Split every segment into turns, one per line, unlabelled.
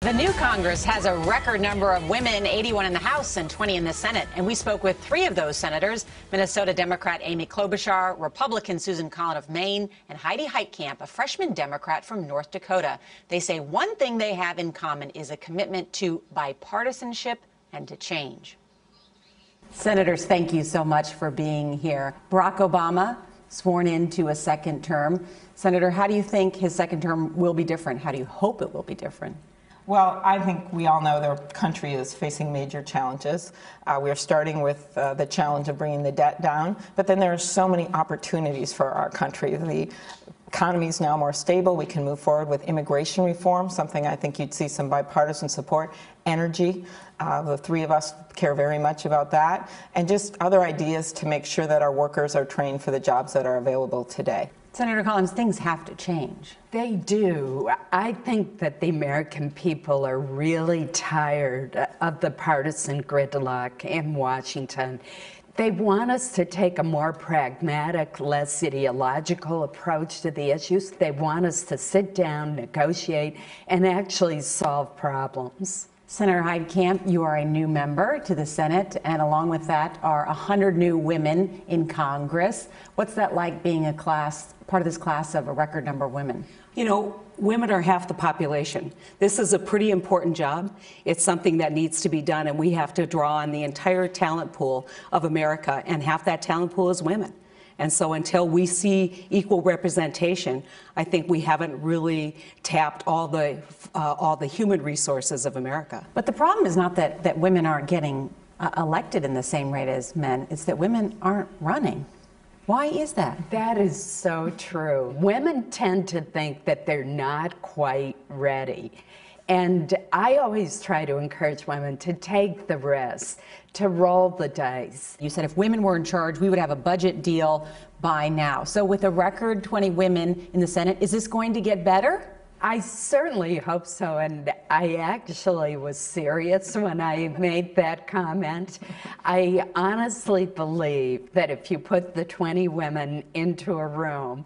The new Congress has a record number of women, 81 in the House and 20 in the Senate. And we spoke with 3 of those senators, Minnesota Democrat Amy Klobuchar, Republican Susan Collin of Maine, and Heidi Heitkamp, a freshman Democrat from North Dakota. They say one thing they have in common is a commitment to bipartisanship and to change. Senators, thank you so much for being here. Barack Obama sworn into a second term. Senator, how do you think his second term will be different? How do you hope it will be different?
Well, I think we all know the country is facing major challenges. We are starting with the challenge of bringing the debt down, but then there are so many opportunities for our country. The economy is now more stable. We can move forward with immigration reform, something I think you'd see some bipartisan support. Energy, the 3 of us care very much about that, and just other ideas to make sure that our workers are trained for the jobs that are available today.
Senator Collins, things have to change.
They do. I think that the American people are really tired of the partisan gridlock in Washington. They want us to take a more pragmatic, less ideological approach to the issues. They want us to sit down, negotiate, and actually solve problems.
Senator Heitkamp, you are a new member to the Senate, and along with that are 100 new women in Congress. What's that like being part of this class of a record number of women?
You know, women are half the population. This is a pretty important job. It's something that needs to be done, and we have to draw on the entire talent pool of America, and half that talent pool is women. And so until we see equal representation, I think we haven't really tapped all the human resources of America.
But the problem is not that women aren't getting elected in the same rate as men. It's that women aren't running. Why is that?
That is so true. Women tend to think that they're not quite ready. And I always try to encourage women to take the risk, to roll the dice.
You said if women were in charge, we would have a budget deal by now. So with a record 20 women in the Senate, is this going to get better?
I certainly hope so, and I actually was serious when I made that comment. I honestly believe that if you put the 20 women into a room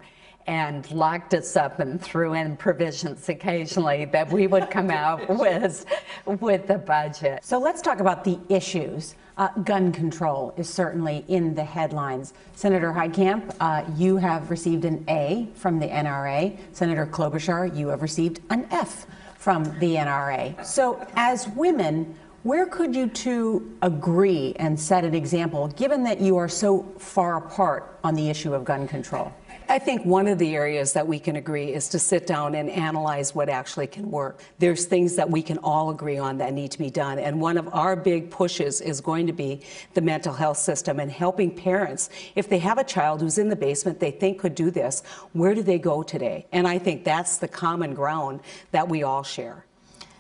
and locked us up and threw in provisions occasionally, that we would come out with a budget.
So let's talk about the issues. Gun control is certainly in the headlines. Senator Heitkamp, you have received an A from the NRA. Senator Klobuchar, you have received an F from the NRA. So as women, where could you 2 agree and set an example, given that you are so far apart on the issue of gun control?
I think one of the areas that we can agree is to sit down and analyze what actually can work. There's things that we can all agree on that need to be done, and one of our big pushes is going to be the mental health system and helping parents. If they have a child who's in the basement they think could do this, where do they go today? And I think that's the common ground that we all share.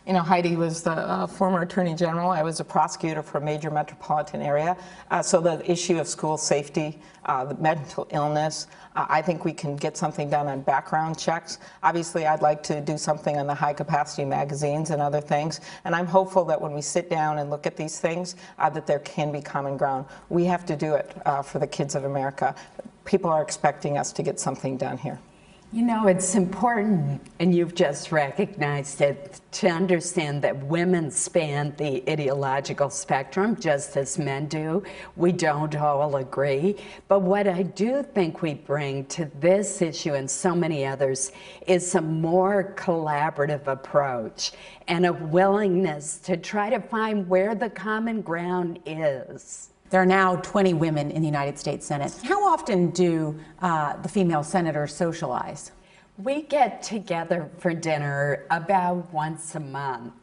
You know, Heidi was the former Attorney General. I was a prosecutor for a major metropolitan area. So the issue of school safety, the mental illness, I think we can get something done on background checks. Obviously, I'd like to do something on the high-capacity magazines and other things. And I'm hopeful that when we sit down and look at these things, that there can be common ground. We have to do it for the kids of America. People are expecting us to get something done here.
You know, it's important, and you've just recognized it, to understand that women span the ideological spectrum just as men do. We don't all agree. But what I do think we bring to this issue and so many others is a more collaborative approach and a willingness to try to find where the common ground is.
There are now 20 women in the United States Senate. How often do the female senators socialize?
We get together for dinner about once a month.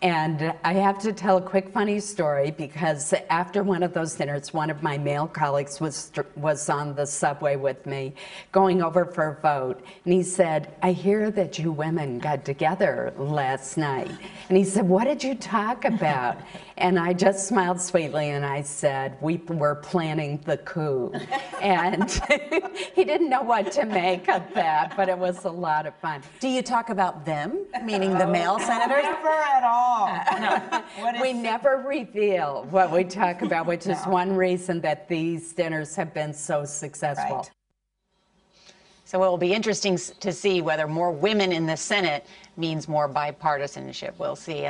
And I have to tell a quick funny story, because after one of those dinners, one of my male colleagues was on the subway with me going over for a vote. And he said, "I hear that you women got together last night." And he said, "What did you talk about?" And I just smiled sweetly and I said, "We were planning the coup." And he didn't know what to make of that, but it was a lot of fun.
Do you talk about them, meaning the male senators?
Never at all.
No. We never reveal what we talk about, which is one reason that these dinners have been so successful.
Right.
So it will be interesting to see whether more women in the Senate means more bipartisanship. We'll see.